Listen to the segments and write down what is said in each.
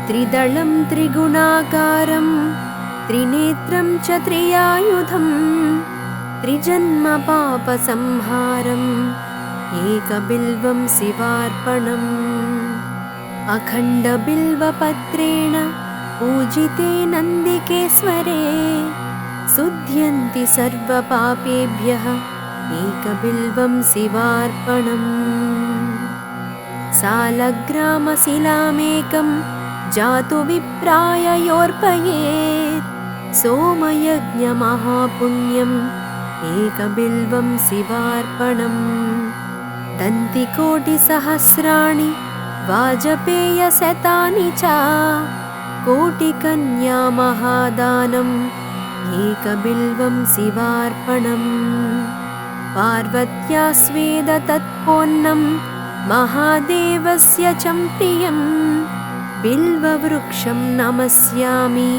त्रिदलं त्रिगुणाकारं त्रिनेत्रं च त्रियायुधं त्रिजन्मपापसंहारम् एकबिल्वं शिवार्पणम्। अखण्डबिल्वपत्रेण पूजिते नन्दिकेश्वरे शुध्यन्ति सर्वपापेभ्यः एकबिल्वं शिवार्पणम्। सालग्रामशिलामेकं जातु विप्राय योऽर्पयेत् सोमयज्ञमहापुण्यम् एकबिल्वं शिवार्पणम्। दन्तिकोटिसहस्राणि वाजपेयशतानि च कोटिकन्या महादानम् एकबिल्वं शिवार्पणम्। पार्वत्या स्वेदतत्पोन्नं महादेवस्य च प्रियं बिल्ववृक्षं नमस्यामि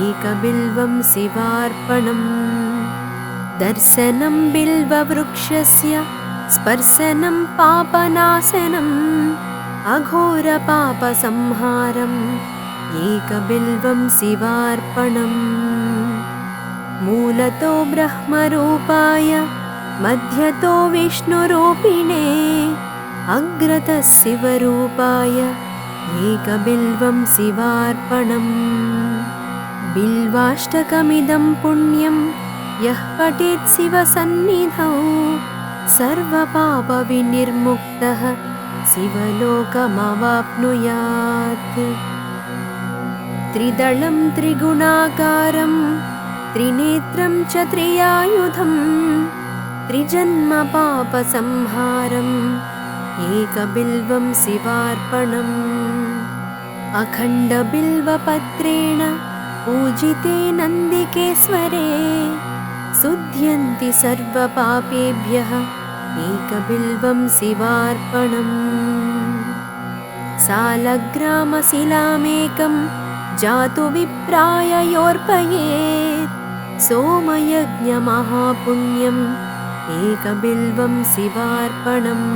एकबिल्वं शिवार्पणम्। दर्शनं बिल्ववृक्षस्य स्पर्शनं पापनाशनम् अघोरपापसंहारम् एकबिल्वं शिवार्पणम्। मूलतो ब्रह्मरूपाय मध्यतो विष्णुरूपिणे अग्रतः शिवरूपाय एकबिल्वं शिवार्पणम्। बिल्वाष्टकमिदं पुण्यं यः पठेत् शिवसन्निधौ सर्वपापविनिर्मुक्तः शिवलोकमवाप्नुयात्। त्रिदलं त्रिगुणाकारं त्रिनेत्रं च त्रियायुधं त्रिजन्मपापसंहारम् एकबिल्वं शिवार्पणम्। अखण्डबिल्वपत्रेण पूजिते नन्दिकेश्वरे शुध्यन्ति सर्वपापेभ्यः एकबिल्वं शिवार्पणम्। सालग्रामशिलामेकं जातु विप्राय योऽर्पयेत् सोमयज्ञमहापुण्यम् एकबिल्वं शिवार्पणम्।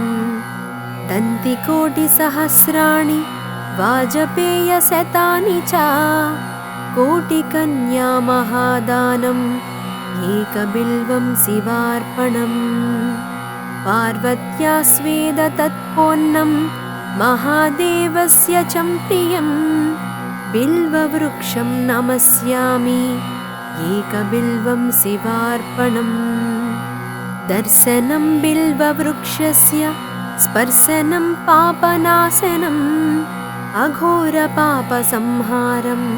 दन्तिकोटिसहस्राणि वाजपेयशतानि च कोटिकन्या महादानम् एकबिल्वं शिवार्पणम्। पार्वत्या स्वेदतत्पोन्नं महादेवस्य च प्रियं बिल्ववृक्षं नमस्यामि एकबिल्वं शिवार्पणम्। दर्शनं बिल्ववृक्षस्य स्पर्शनं पापनाशनम् अघोरपापसंहारम्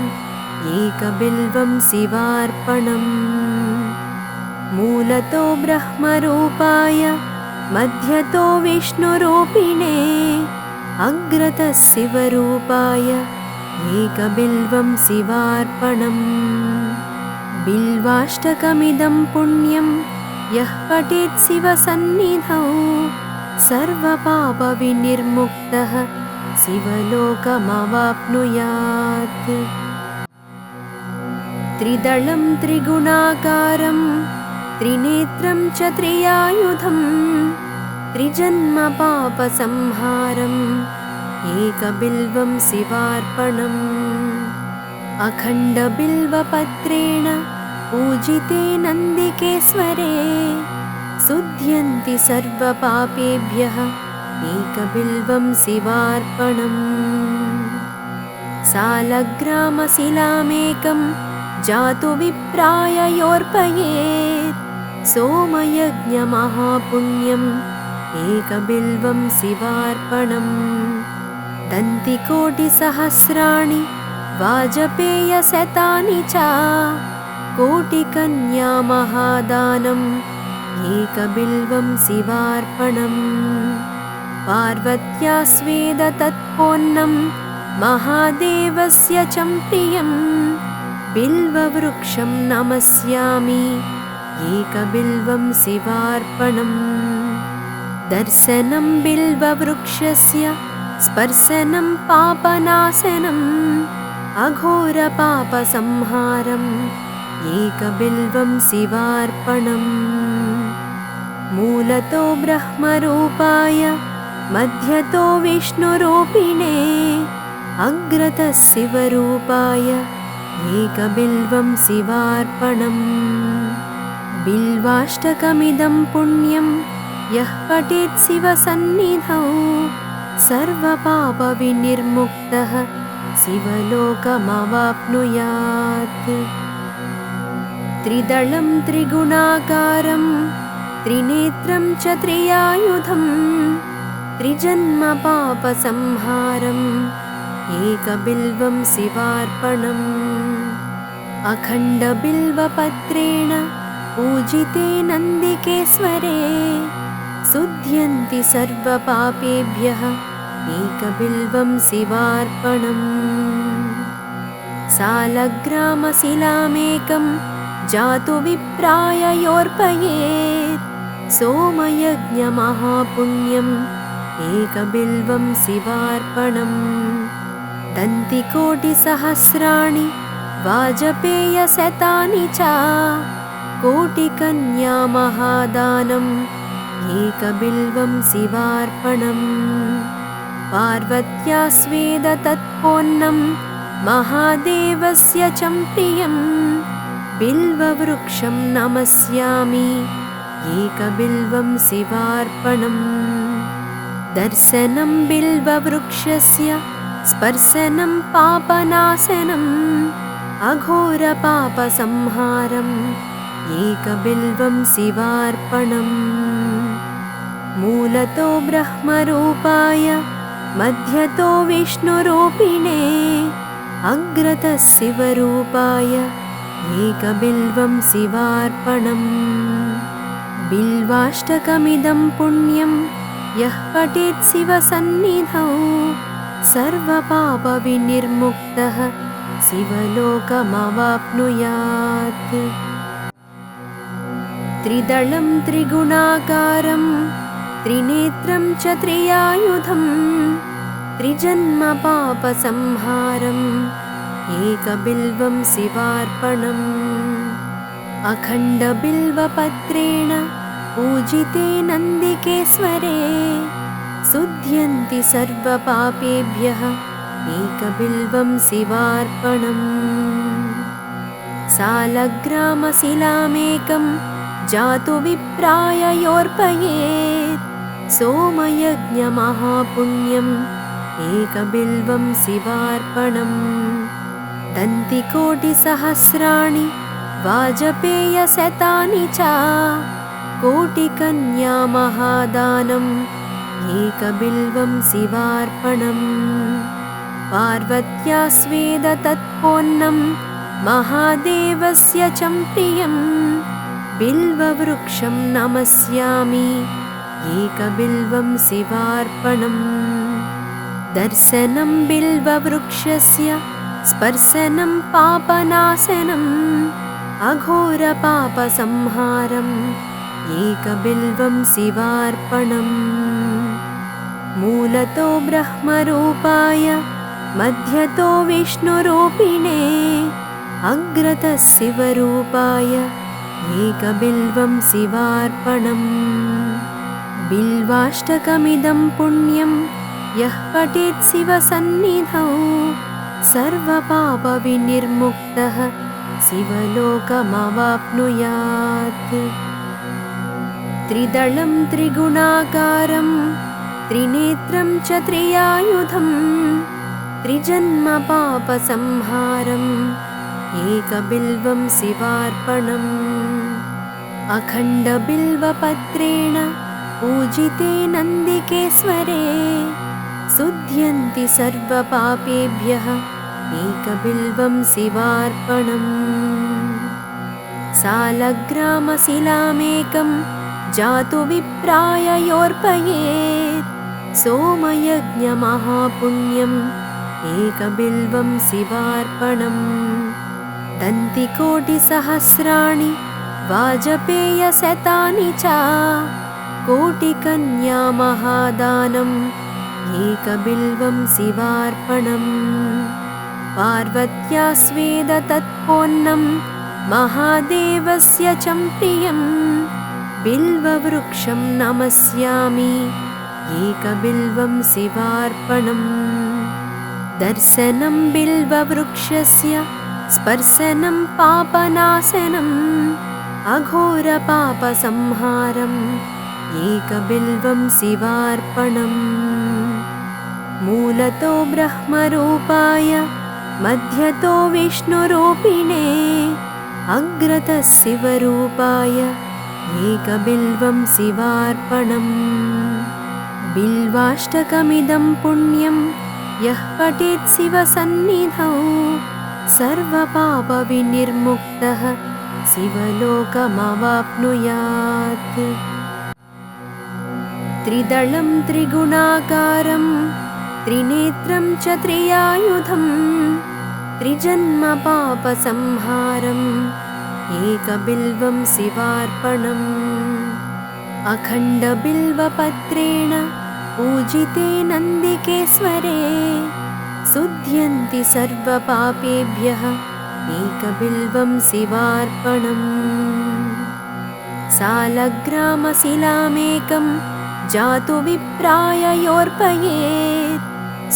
एकबिल्वं शिवार्पणम्। मूलतो ब्रह्मरूपाय मध्यतो विष्णुरूपिणे अग्रतः शिवरूपाय एकबिल्वं शिवार्पणम्। बिल्वाष्टकमिदं पुण्यं यः पठेत् शिवसन्निधौ सर्वपापविनिर्मुक्तः शिवलोकमवाप्नुयात्। त्रिदलं त्रिगुणाकारं त्रिनेत्रं च त्रियायुधं त्रिजन्मपापसंहारम् एकबिल्वं शिवार्पणम्। अखण्डबिल्वपत्रेण पूजिते नन्दिकेश्वरे शुध्यन्ति सर्वपापेभ्यः एकबिल्वं शिवार्पणम्। सालग्रामशिलामेकं जातु विप्राय योऽर्पयेत् सोमयज्ञमहापुण्यम् एकबिल्वं शिवार्पणम्। दन्तिकोटिसहस्राणि वाजपेयशतानि च कोटिकन्या महादानम् एकबिल्वं शिवार्पणम्। पार्वत्या स्वेदतत्पोन्नं महादेवस्य च प्रियं बिल्ववृक्षं नमस्यामि एकबिल्वं शिवार्पणम्। दर्शनं बिल्ववृक्षस्य स्पर्शनं पापनाशनम् अघोरपापसंहारम् एकबिल्वं शिवार्पणम्। मूलतो ब्रह्मरूपाय मध्यतो विष्णुरूपिणे अग्रतः शिवरूपाय एकबिल्वं शिवार्पणम् बिल्वाष्टकमिदं पुण्यं यः पठेत् शिवसन्निधौ सर्वपापविनिर्मुक्तः शिवलोकमवाप्नुयात्। त्रिदलं त्रिगुणाकारं त्रिनेत्रं च त्रियायुधं त्रिजन्मपापसंहारम् एकबिल्वं शिवार्पणम् अखण्डबिल्वपत्रेण पूजिते नन्दिकेश्वरे शुध्यन्ति सर्वपापेभ्यः एकबिल्वं शिवार्पणम् सालग्रामशिलामेकं जातु विप्राय योऽर्पयेत् सोमयज्ञमहापुण्यम् एकबिल्वं शिवार्पणम् दन्तिकोटिसहस्राणि वाजपेयशतानि च कोटिकन्यामहादानम् एकबिल्वं शिवार्पणम् पार्वत्या स्वेदतत्पोन्नं महादेवस्य च प्रियं बिल्ववृक्षं नमस्यामि एकबिल्वं शिवार्पणम् दर्शनं बिल्ववृक्षस्य स्पर्शनं पापनाशनम् अघोरपापसंहारम् एकबिल्वं शिवार्पणम् मूलतो ब्रह्मरूपाय मध्यतो विष्णुरूपिणे अग्रतः शिवरूपाय एकबिल्वं शिवार्पणम् बिल्वाष्टकमिदं पुण्यं यः पठेत् शिवसन्निधौ सर्वपापविनिर्मुक्तः शिवलोकमवाप्नुयात्। त्रिदलं त्रिगुणाकारं त्रिनेत्रं च त्रियायुधं त्रिजन्मपापसंहारम् एकबिल्वं शिवार्पणम् अखण्डबिल्वपत्रेण पूजिते नन्दिकेश्वरे शुध्यन्ति सर्वपापेभ्यः एकबिल्वं शिवार्पणम् सालग्रामशिलामेकं जातु विप्राय योऽर्पयेत् सोमयज्ञमहापुण्यम् एकबिल्वं शिवार्पणम् दन्तिकोटिसहस्राणि वाजपेयशतानि च कोटिकन्यामहादानम् एकबिल्वं शिवार्पणम् पार्वत्या स्वेदतत्पोन्नं महादेवस्य च प्रियं बिल्ववृक्षं नमस्यामि एकबिल्वं शिवार्पणम् दर्शनं बिल्ववृक्षस्य स्पर्शनं पापनाशनम् अघोरपापसंहारम् एकबिल्वं शिवार्पणम् मूलतो ब्रह्मरूपाय मध्यतो विष्णुरूपिणे अग्रतः शिवरूपाय एकबिल्वं शिवार्पणम् बिल्वाष्टकमिदं पुण्यं यः पठेत् शिवसन्निधौ सर्वपापविनिर्मुक्तः शिवलोकमवाप्नुयात्। त्रिदलं त्रिगुणाकारं त्रिनेत्रं च त्रियायुधं त्रिजन्मपापसंहारम् एकबिल्वं शिवार्पणम् अखण्डबिल्वपत्रेण पूजिते नन्दिकेश्वरे शुध्यन्ति सर्वपापेभ्यः एकबिल्वं शिवार्पणम् सालग्रामशिलामेकं जातु विप्राय योऽर्पयेत् सोमयज्ञमहापुण्यम् एकबिल्वं शिवार्पणम् दन्तिकोटिसहस्राणि वाजपेयशतानि च कोटिकन्यामहादानम् एकबिल्वं शिवार्पणम् पार्वत्या स्वेदतत्पोन्नं महादेवस्य च प्रियं बिल्ववृक्षं नमस्यामि एकबिल्वं शिवार्पणम् दर्शनं बिल्ववृक्षस्य स्पर्शनं पापनाशनम् अघोरपापसंहारम् एकबिल्वं शिवार्पणम् मूलतो ब्रह्मरूपाय मध्यतो विष्णुरूपिणे अग्रतः शिवरूपाय एकबिल्वं शिवार्पणम् बिल्वाष्टकमिदं पुण्यं यः पठेत् शिवसन्निधौ सर्वपापविनिर्मुक्तः शिवलोकमवाप्नुयात्। त्रिदलं त्रिगुणाकारं त्रिनेत्रं च त्रियायुधं त्रिजन्मपापसंहारम् एकबिल्वं शिवार्पणम् अखण्डबिल्वपत्रेण पूजिते नन्दिकेश्वरे शुध्यन्ति सर्वपापेभ्यः एकबिल्वं शिवार्पणम् सालग्रामशिलामेकं जातु विप्राय योर्पयेत्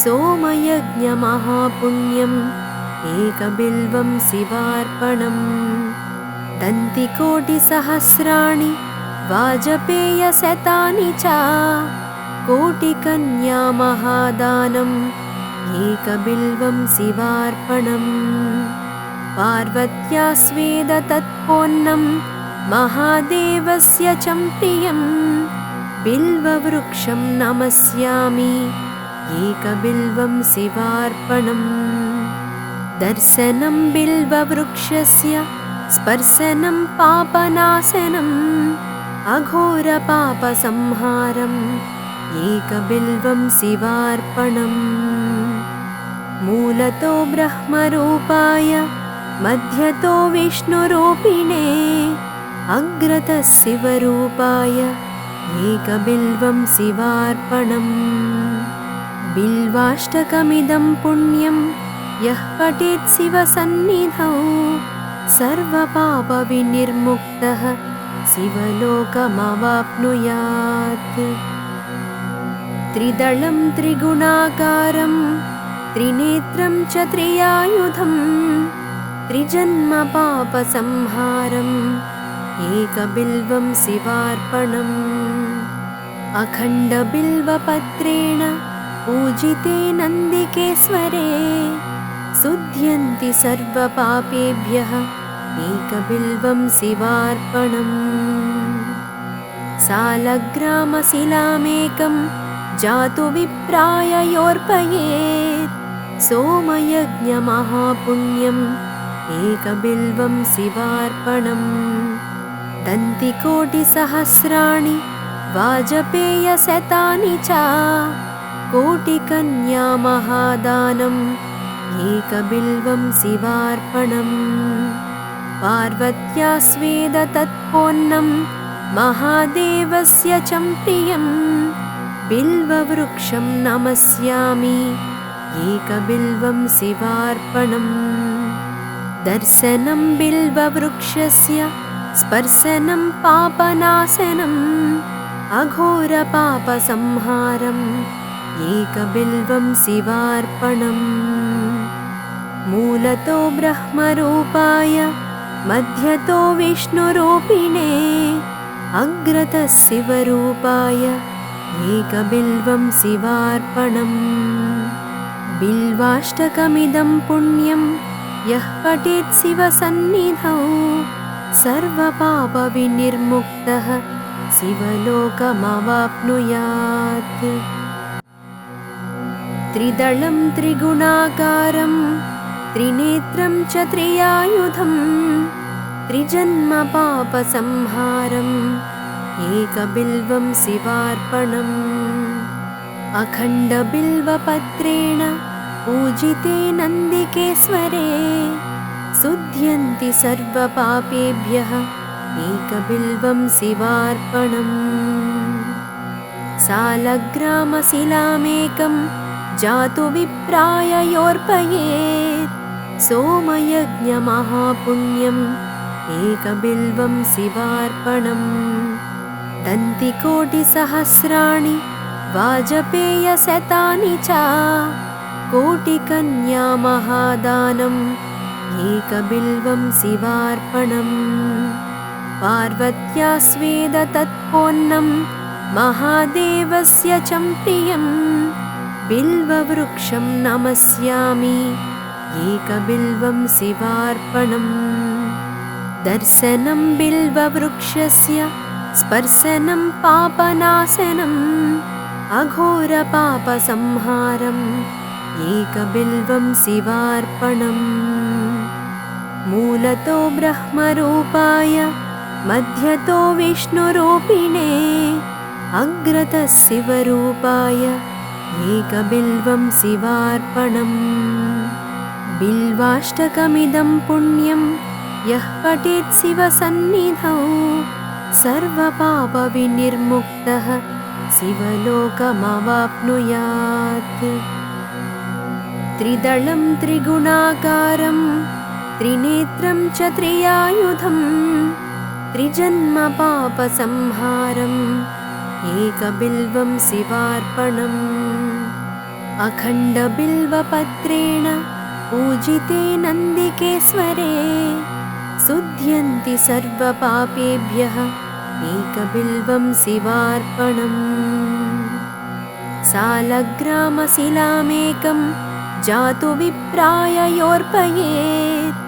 सोमयज्ञमहापुण्यम् एकबिल्वं शिवार्पणम् दन्तिकोटिसहस्राणि वाजपेयशतानि च कोटिकन्यामहादानम् एकबिल्वं शिवार्पणम् पार्वत्या स्वेदतत्पोन्नं महादेवस्य च प्रियं बिल्ववृक्षं नमस्यामि एकबिल्वं शिवार्पणम् दर्शनं बिल्ववृक्षस्य स्पर्शनं पापनाशनम् अघोरपापसंहारम् एकबिल्वं शिवार्पणम् मूलतो ब्रह्मरूपाय मध्यतो विष्णुरूपिणे अग्रतः शिवरूपाय एकबिल्वं शिवार्पणम् बिल्वाष्टकमिदं पुण्यं यः पठेत् शिवसन्निधौ सर्वपापविनिर्मुक्तः शिवलोकमवाप्नुयात्। त्रिदलं त्रिगुणाकारं त्रिनेत्रं च त्रियायुधं त्रिजन्मपापसंहारम् एकबिल्वं शिवार्पणम् अखण्डबिल्वपत्रेण पूजिते नन्दिकेश्वरे शुध्यन्ति सर्वपापेभ्यः एकबिल्वं शिवार्पणम् सालग्रामशिलामेकं जातु विप्राय योर्पयेत् सोमयज्ञमहापुण्यम् एकबिल्वं शिवार्पणम् दन्तिकोटिसहस्राणि वाजपेयशतानि च कोटिकन्यामहादानम् एकबिल्वं शिवार्पणम् पार्वत्या स्वेदतत्पोन्नं महादेवस्य च प्रियं बिल्ववृक्षं नमस्यामि एकबिल्वं शिवार्पणम् दर्शनं बिल्ववृक्षस्य स्पर्शनं पापनाशनम् अघोरपापसंहारम् एकबिल्वं शिवार्पणम् मूलतो ब्रह्मरूपाय मध्यतो विष्णुरूपिणे अग्रतः शिवरूपाय एकबिल्वं शिवार्पणम् बिल्वाष्टकमिदं पुण्यं यः पठेत् शिवसन्निधौ सर्वपापविनिर्मुक्तः शिवलोकमवाप्नुयात्। त्रिदलं त्रिगुणाकारं त्रिनेत्रं च त्रियायुधं त्रिजन्मपापसंहारम् एकबिल्वं शिवार्पणम् अखण्डबिल्वपत्रेण पूजिते नन्दिकेश्वरे शुध्यन्ति सर्वपापेभ्यः एकबिल्वं शिवार्पणम् सालग्रामशिलामेकं जातु विप्राय योर्पयेत् सोमयज्ञमहापुण्यम् एकबिल्वं शिवार्पणम् दन्तिकोटिसहस्राणि वाजपेयशतानि च कोटिकन्यामहादानम् एकबिल्वं शिवार्पणम् पार्वत्या स्वेदतत्पोन्नं महादेवस्य च प्रियम् बिल्ववृक्षं नमस्यामि एकबिल्वं शिवार्पणम् दर्शनं बिल्ववृक्षस्य स्पर्शनं पापनाशनम् अघोरपापसंहारम् एकबिल्वं शिवार्पणम् मूलतो ब्रह्मरूपाय मध्यतो विष्णुरूपिणे अग्रतः शिवरूपाय एकबिल्वं शिवार्पणम् बिल्वाष्टकमिदं पुण्यं यः पठेत् शिवसन्निधौ सर्वपापविनिर्मुक्तः शिवलोकमवाप्नुयात् त्रिदलं त्रिगुणाकारं त्रिनेत्रं च त्रियायुधं त्रिजन्मपापसंहारम् एकबिल्वं शिवार्पणम् अखण्डबिल्वपत्रेण पूजिते नन्दिकेश्वरे शुध्यन्ति सर्वपापेभ्यः एकबिल्वं शिवार्पणम् सालग्रामशिलामेकं जातु विप्राय योऽर्पयेत्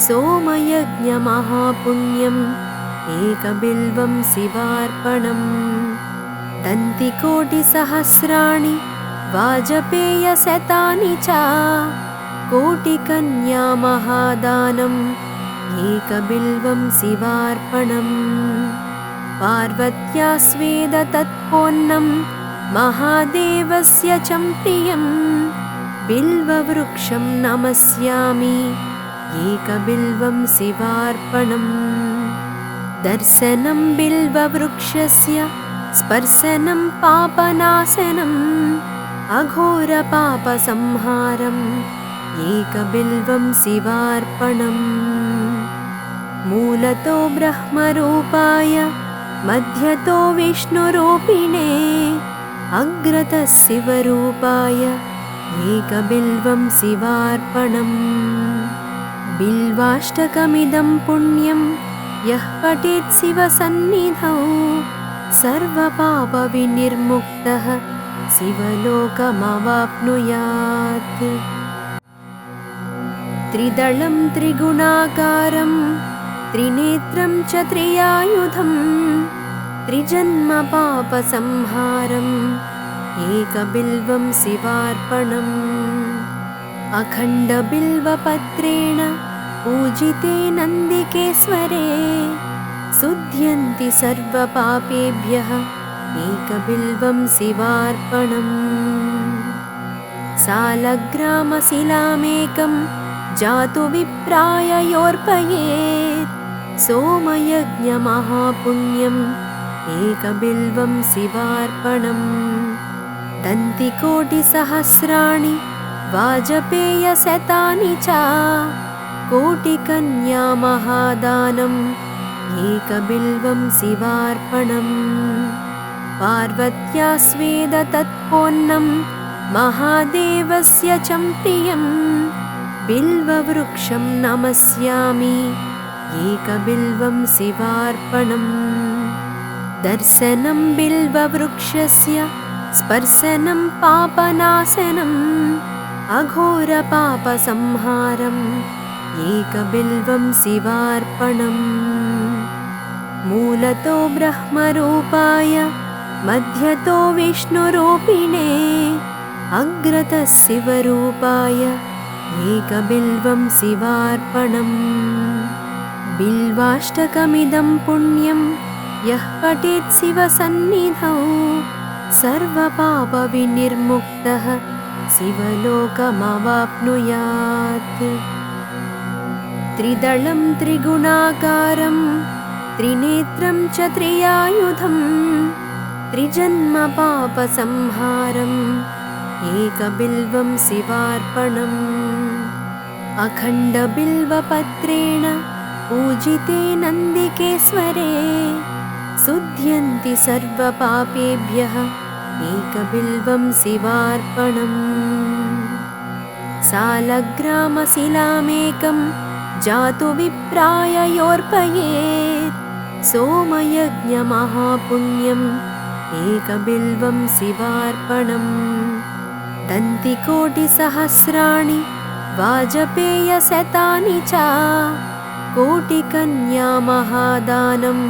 सोमयज्ञमहापुण्यम् एकबिल्वं शिवार्पणम् दन्तिकोटिसहस्राणि वाजपेयशतानि च कोटिकन्यामहादानम् एकबिल्वं शिवार्पणम् पार्वत्या स्वेदतत्पोन्नं महादेवस्य च प्रियम् बिल्ववृक्षं नमस्यामि एकबिल्वं शिवार्पणम् दर्शनं बिल्ववृक्षस्य स्पर्शनं पापनाशनम् अघोरपापसंहारम् एकबिल्वं शिवार्पणम् मूलतो ब्रह्मरूपाय मध्यतो विष्णुरूपिणे अग्रतः शिवरूपाय एकबिल्वं शिवार्पणम् बिल्वाष्टकमिदं पुण्यं यः पठेत् शिवसन्निधौ सर्वपापविनिर्मुक्तः शिवलोकमवाप्नुयात् त्रिदलं त्रिगुणाकारं त्रिनेत्रं च त्रियायुधं त्रिजन्मपापसंहारम् एकबिल्वं शिवार्पणम् अखण्डबिल्वपत्रेण पूजिते नन्दिकेश्वरे शुध्यन्ति सर्वपापेभ्यः एकबिल्वं शिवार्पणम् सालग्रामशिलामेकं जातु विप्राय योऽर्पयेत् सोमयज्ञमहापुण्यम् एकबिल्वं शिवार्पणम् दन्तिकोटिसहस्राणि वाजपेयशतानि च कोटिकन्यामहादानम् एकबिल्वं शिवार्पणम् पार्वत्या स्वेदतत्पोन्नं महादेवस्य च प्रियम् बिल्ववृक्षं नमस्यामि एकबिल्वं शिवार्पणम् दर्शनं बिल्ववृक्षस्य स्पर्शनं पापनाशनम् अघोरपापसंहारम् एकबिल्वं शिवार्पणम् मूलतो ब्रह्मरूपाय मध्यतो विष्णुरूपिणे अग्रतः शिवरूपाय एकबिल्वं शिवार्पणम् बिल्वाष्टकमिदं पुण्यं यः पठेत् शिवसन्निधौ सर्वपापविनिर्मुक्तः शिवलोकमवाप्नुयात् त्रिदलं त्रिगुणाकारं त्रिनेत्रं च त्रियायुधं त्रिजन्मपापसंहारम् एकबिल्वं शिवार्पणम् अखण्डबिल्वपत्रेण पूजिते नन्दिकेश्वरे शुध्यन्ति सर्वपापेभ्यः एकबिल्वं शिवार्पणम् सालग्रामशिलामेकं जातु विप्राय योर्पयेत् सोमयज्ञमहापुण्यम् एकबिल्वं शिवार्पणम् दन्तिकोटिसहस्राणि वाजपेयशतानि च कोटिकन्यामहादानम्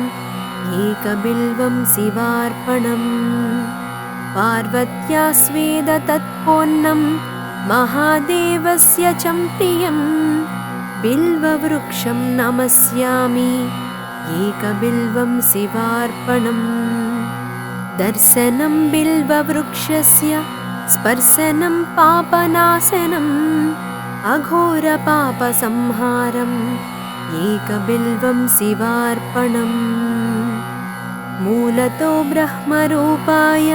एकबिल्वं शिवार्पणम् पार्वत्या स्वेदतत्पोन्नं महादेवस्य च प्रियं बिल्ववृक्षं नमस्यामि एकबिल्वं शिवार्पणम् दर्शनं बिल्ववृक्षस्य स्पर्शनं पापनाशनम् अघोरपापसंहारम् एकबिल्वं शिवार्पणम् मूलतो ब्रह्मरूपाय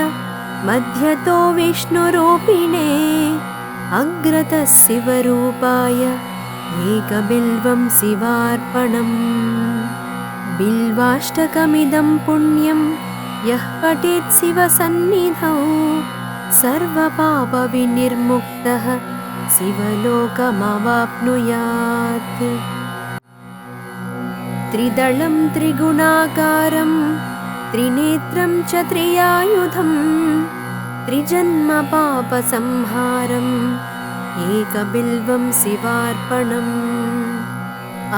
मध्यतो विष्णुरूपिणे अग्रतः शिवरूपाय एकबिल्वं शिवार्पणम् बिल्वाष्टकमिदं पुण्यं यः पठेत् शिवसन्निधौ सर्वपापविनिर्मुक्तः शिवलोकमवाप्नुयात् त्रिदलं त्रिगुणाकारं त्रिनेत्रं च त्रियायुधं त्रिजन्मपापसंहारम् एकबिल्वं शिवार्पणम्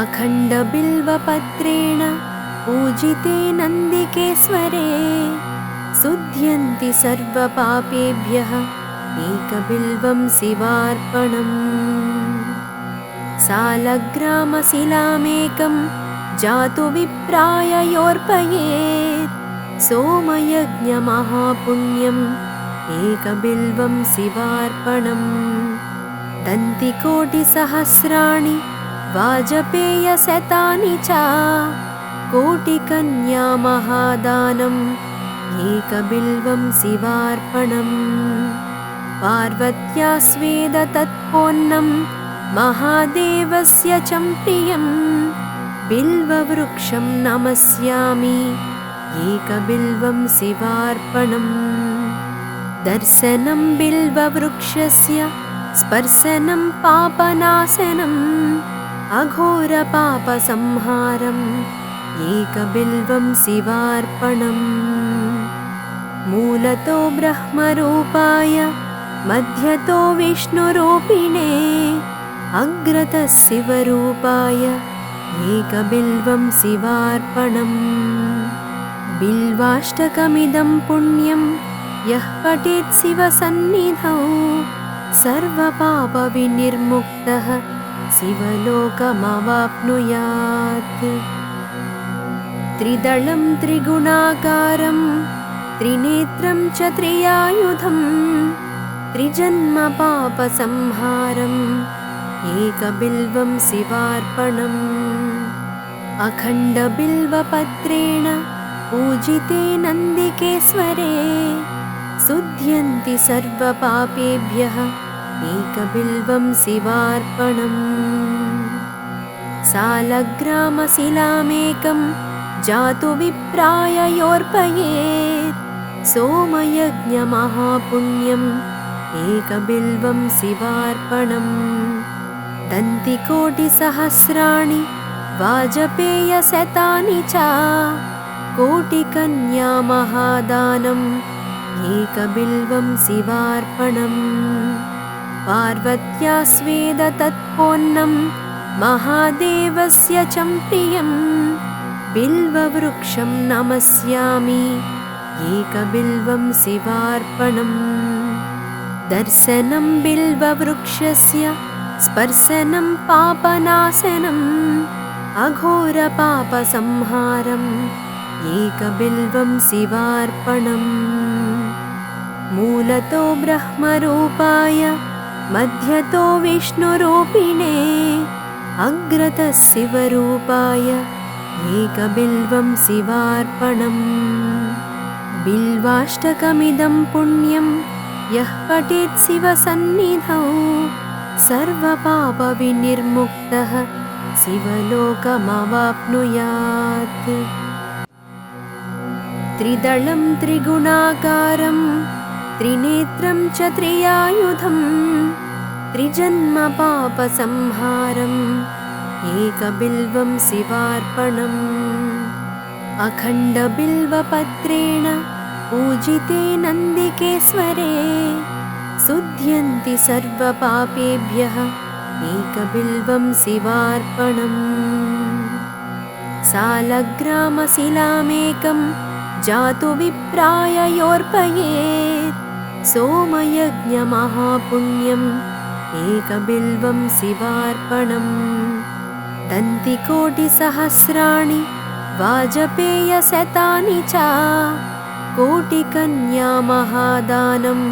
अखण्डबिल्वपत्रेण पूजिते नन्दिकेश्वरे शुध्यन्ति सर्वपापेभ्यः एकबिल्वं शिवार्पणम् सालग्रामशिलामेकं जातु विप्राय योर्पयेत् सोमयज्ञमहापुण्यम् एकबिल्वं शिवार्पणम् दन्तिकोटिसहस्राणि वाजपेयशतानि च कोटिकन्यामहादानम् एकबिल्वं शिवार्पणम् पार्वत्या स्वेदतत्पोन्नं महादेवस्य च प्रियं बिल्ववृक्षं नमस्यामि एकबिल्वं शिवार्पणम् दर्शनं बिल्ववृक्षस्य स्पर्शनं पापनाशनम् अघोरपापसंहारम् एकबिल्वं शिवार्पणम् मूलतो ब्रह्मरूपाय मध्यतो विष्णुरूपिणे अग्रतः शिवरूपाय एकबिल्वं शिवार्पणम् बिल्वाष्टकमिदं पुण्यं यः पठेत् शिवसन्निधौ सर्वपापविनिर्मुक्तः शिवलोकमवाप्नुयात् त्रिदलं त्रिगुणाकारं त्रिनेत्रं च त्रियायुधं त्रिजन्मपापसंहारम् एकबिल्वं शिवार्पणम् अखण्डबिल्वपत्रेण पूजिते नन्दिकेश्वरे शुध्यन्ति सर्वपापेभ्यः एकबिल्वं शिवार्पणम् सालग्रामशिलामेकं जातु विप्राय योर्पयेत् सोमयज्ञमहापुण्यम् एकबिल्वं शिवार्पणम् दन्तिकोटिसहस्राणि वाजपेयशतानि च कोटिकन्यामहादानम् एकबिल्वं शिवार्पणम् पार्वत्या स्वेदतत्पोन्नं महादेवस्य च प्रियं बिल्ववृक्षं नमस्यामि एकबिल्वं शिवार्पणम् दर्शनं बिल्ववृक्षस्य स्पर्शनं पापनाशनम् अघोरपापसंहारम् एकबिल्वं शिवार्पणम् मूलतो ब्रह्मरूपाय मध्यतो विष्णुरूपिणे अग्रतः शिवरूपाय एकबिल्वं शिवार्पणम् बिल्वाष्टकमिदं पुण्यं यः पठेत् शिवसन्निधौ सर्वपापविनिर्मुक्तः शिवलोकमवाप्नुयात् त्रिदलं त्रिगुणाकारं त्रिनेत्रं च त्रियायुधं त्रिजन्म पापसंहारम् एकबिल्वं शिवार्पणम् अखण्डबिल्वपत्रेण पूजिते नन्दिकेश्वरे शुध्यन्ति सर्वपापेभ्यः एकबिल्वं शिवार्पणम् सालग्रामशिलामेकं जातु विप्राय योर्पयेत् सोमयज्ञमहापुण्यम् एकबिल्वं शिवार्पणम् दन्तिकोटिसहस्राणि वाजपेयशतानि च कोटिकन्यामहादानम्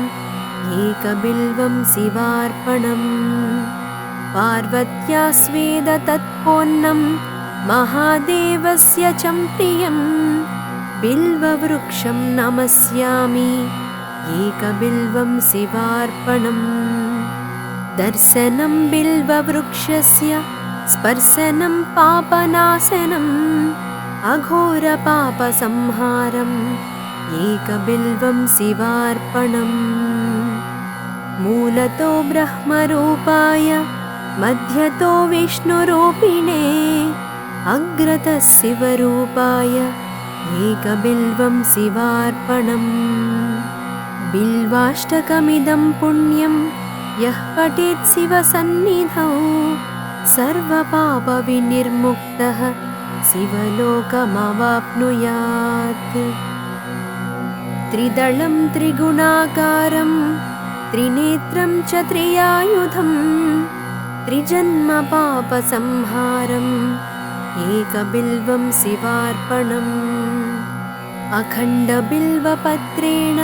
एकबिल्वं शिवार्पणम् पार्वत्या स्वेदतत्पोन्नं महादेवस्य च प्रियं बिल्ववृक्षं नमस्यामि एकबिल्वं शिवार्पणम् दर्शनं बिल्ववृक्षस्य स्पर्शनं पापनाशनम् अघोरपापसंहारम् एकबिल्वं शिवार्पणम् मूलतो ब्रह्मरूपाय मध्यतो विष्णुरूपिणे अग्रतः शिवरूपाय एकबिल्वं शिवार्पणम् बिल्वाष्टकमिदं पुण्यं यः पठेत् शिवसन्निधौ सर्वपापविनिर्मुक्तः शिवलोकमवाप्नुयात् त्रिदलं त्रिगुणाकारं त्रिनेत्रं च त्रियायुधं त्रिजन्म पापसंहारम् एकबिल्वं शिवार्पणम् अखण्डबिल्वपत्रेण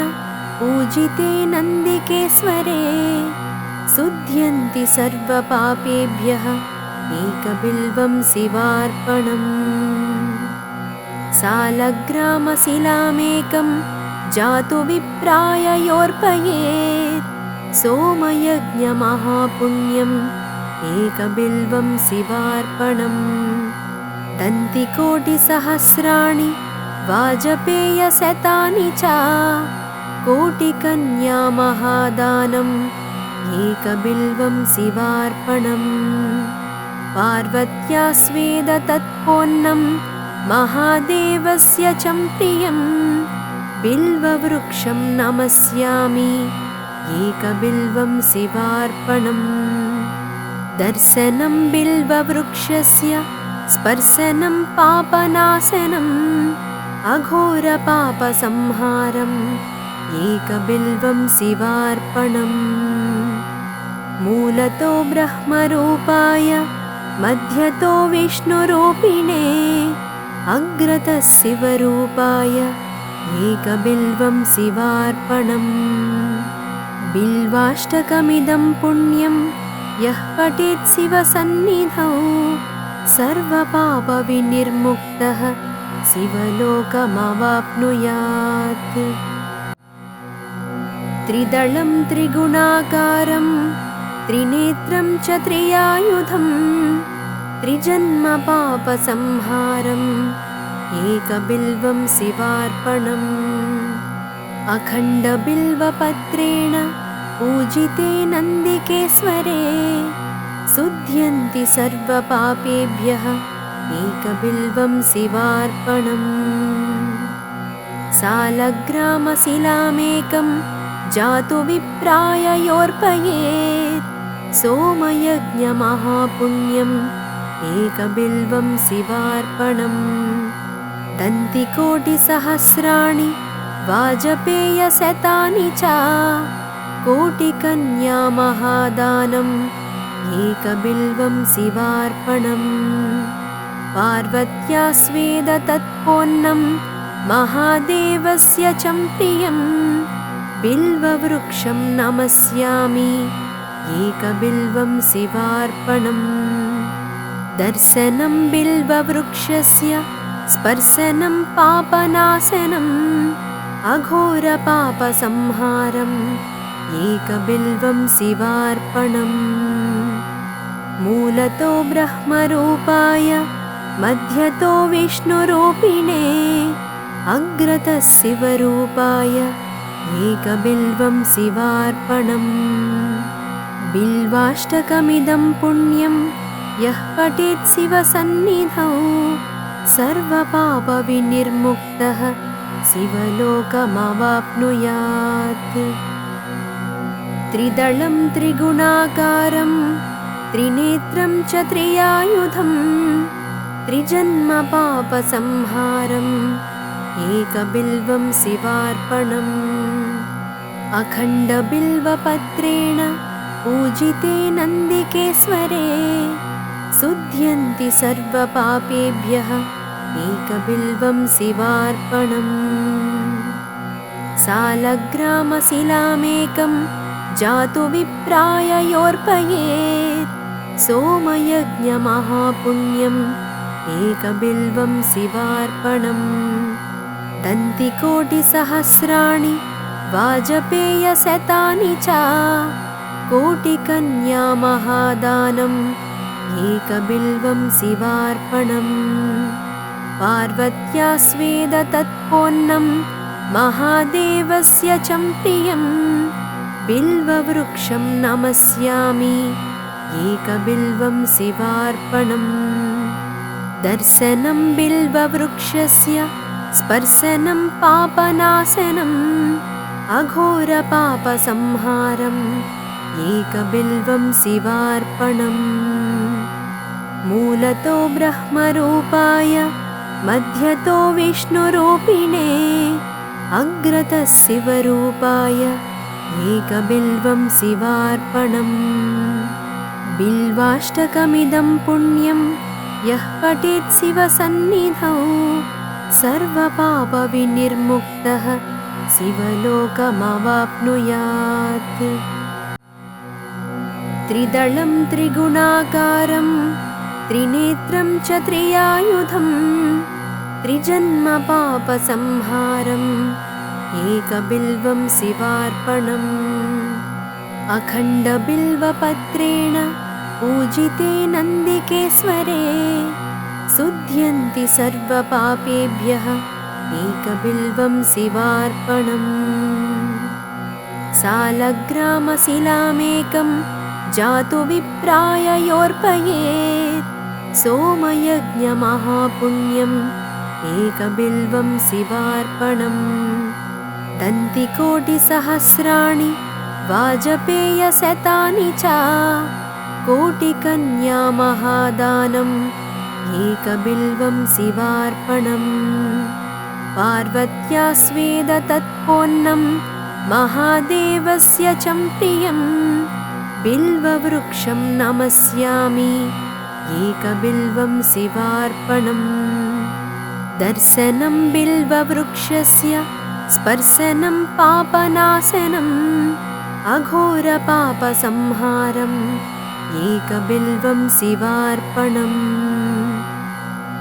पूजिते नन्दिकेश्वरे शुध्यन्ति सर्वपापेभ्यः एकबिल्वं शिवार्पणम् सालग्रामशिलामेकं जातु विप्राय योर्पयेत् सोमयज्ञमहापुण्यम् एकबिल्वं शिवार्पणम् दन्तिकोटिसहस्राणि वाजपेयशतानि च कोटिकन्यामहादानम् एकबिल्वं शिवार्पणम् पार्वत्या स्वेदतत्पोन्नं महादेवस्य च प्रियं बिल्ववृक्षं नमस्यामि एकबिल्वं शिवार्पणम् दर्शनं बिल्ववृक्षस्य स्पर्शनं पापनाशनम् अघोरपापसंहारम् एकबिल्वं शिवार्पणम् मूलतो ब्रह्मरूपाय मध्यतो विष्णुरूपिणे अग्रतः शिवरूपाय एकबिल्वं शिवार्पणम् बिल्वाष्टकमिदं पुण्यं यः पठेत् शिवसन्निधौ सर्वपापविनिर्मुक्तः शिवलोकमवाप्नुयात् त्रिदलं त्रिगुणाकारं त्रिनेत्रं च त्रियायुधं त्रिजन्म पापसंहारम् एकबिल्वं शिवार्पणम् अखण्डबिल्वपत्रेण पूजिते नन्दिकेश्वरे शुध्यन्ति सर्वपापेभ्यः एकबिल्वं शिवार्पणम् सालग्रामशिलामेकं जातु विप्राय योर्पयेत् सोमयज्ञमहापुण्यम् एकबिल्वं शिवार्पणम् दन्तिकोटिसहस्राणि वाजपेयशतानि च कोटिकन्यामहादानम् एकबिल्वं शिवार्पणम् पार्वत्या स्वेदतत्पोन्नं महादेवस्य च प्रियं बिल्ववृक्षं नमस्यामि एकबिल्वं शिवार्पणम् दर्शनं बिल्ववृक्षस्य स्पर्शनं पापनाशनम् अघोरपापसंहारम् एकबिल्वं शिवार्पणम् मूलतो ब्रह्मरूपाय मध्यतो विष्णुरूपिणे अग्रतः शिवरूपाय एकबिल्वं शिवार्पणम् बिल्वाष्टकमिदं पुण्यं यः पठेत् शिवसन्निधौ सर्वपापविनिर्मुक्तः शिवलोकमवाप्नुयात्। त्रिदलं त्रिगुणाकारं त्रिनेत्रं च त्रियायुधं त्रिजन्मपापसंहारम् एकबिल्वं शिवार्पणम्। अखण्डबिल्वपत्रेण पूजिते नन्दिकेश्वरे शुध्यन्ति सर्वपापेभ्यः एकबिल्वं शिवार्पणम्। सालग्रामशिलामेकं जातु विप्राय योऽर्पयेत् सोमयज्ञमहापुण्यम् एकबिल्वं शिवार्पणम्। दन्तिकोटिसहस्राणि वाजपेयशतानि च कोटिकन्यामहादानम् एकबिल्वं शिवार्पणम्। पार्वत्या स्वेदतत्पोन्नं महादेवस्य च प्रियं बिल्ववृक्षं नमस्यामि एकबिल्वं शिवार्पणम्। दर्शनं बिल्ववृक्षस्य स्पर्शनं पापनाशनम् अघोरपापसंहारम् एकबिल्वं शिवार्पणम्। मूलतो ब्रह्मरूपाय मध्यतो विष्णुरूपिणे अग्रतः शिवरूपाय एकबिल्वं शिवार्पणम्। बिल्वाष्टकमिदं पुण्यं यः पठेत् शिवसन्निधौ सर्वपापविनिर्मुक्तः शिवलोकमवाप्नुयात्। त्रिदलं त्रिगुणाकारं त्रिनेत्रं च त्रियायुधं त्रिजन्मपापसंहारम् एकबिल्वं शिवार्पणम्। अखण्डबिल्वपत्रेण पूजिते नन्दिकेश्वरे शुध्यन्ति सर्वपापेभ्यः एकबिल्वं शिवार्पणम्। सालग्रामशिलामेकं जातु विप्राय योऽर्पयेत् सोमयज्ञमहापुण्यम् एकबिल्वं शिवार्पणम्। दन्तिकोटिसहस्राणि वाजपेयशतानि च कोटिकन्यामहादानम् एकबिल्वं शिवार्पणम्। पार्वत्या स्वेदतत्पोन्नं महादेवस्य च प्रियं बिल्ववृक्षं नमस्यामि एकबिल्वं शिवार्पणम्। दर्शनं बिल्ववृक्षस्य स्पर्शनं पापनाशनम् अघोरपापसंहारम् एकबिल्वं शिवार्पणम्।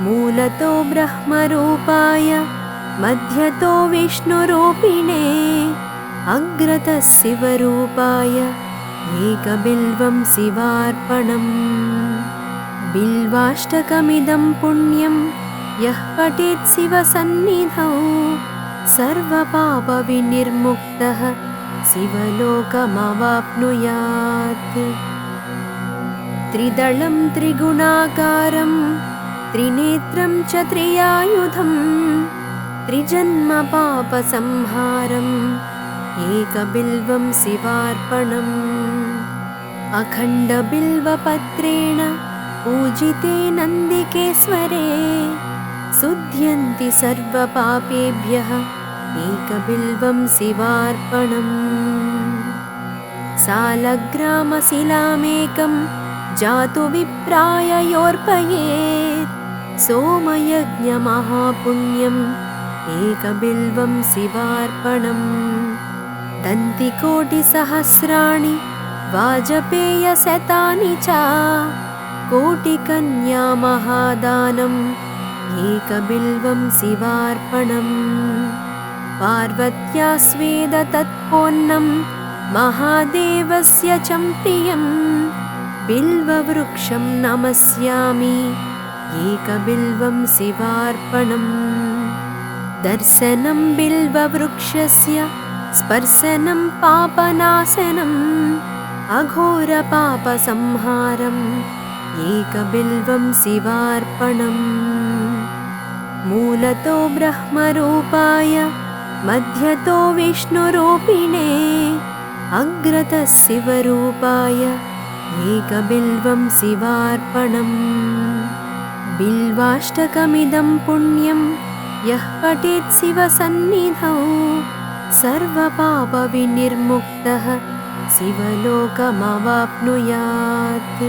मूलतो ब्रह्मरूपाय मध्यतो विष्णुरूपिणे अग्रतः शिवरूपाय एकबिल्वं शिवार्पणम्। बिल्वाष्टकमिदं पुण्यं यः पठेत् शिवसन्निधौ सर्वपापविनिर्मुक्तः शिवलोकमवाप्नुयात्। त्रिदलं त्रिगुणाकारं त्रिनेत्रं च त्रियायुधं त्रिजन्मपापसंहारम् एकबिल्वं शिवार्पणम्। अखण्डबिल्वपत्रेण पूजिते नन्दिकेश्वरे शुध्यन्ति सर्वपापेभ्यः एकबिल्वं शिवार्पणम्। सालग्रामशिलामेकं जातु विप्राय योऽर्पयेत् सोमयज्ञमहापुण्यम् एकबिल्वं शिवार्पणम्। दन्तिकोटिसहस्राणि वाजपेयशतानि च कोटिकन्यामहादानम् एकबिल्वं शिवार्पणम्। पार्वत्या स्वेदतत्पोन्नं महादेवस्य च प्रियं बिल्ववृक्षं नमस्यामि एकबिल्वं शिवार्पणम्। दर्शनं बिल्ववृक्षस्य स्पर्शनं पापनाशनम् अघोरपापसंहारम् एकबिल्वं शिवार्पणम् मूलतो ब्रह्मरूपाय मध्यतो विष्णुरूपिणे अग्रतः शिवरूपाय एकबिल्वं शिवार्पणम् बिल्वाष्टकमिदं पुण्यं यः पठेत् शिवसन्निधौ सर्वपापविनिर्मुक्तः शिवलोकमवाप्नुयात्।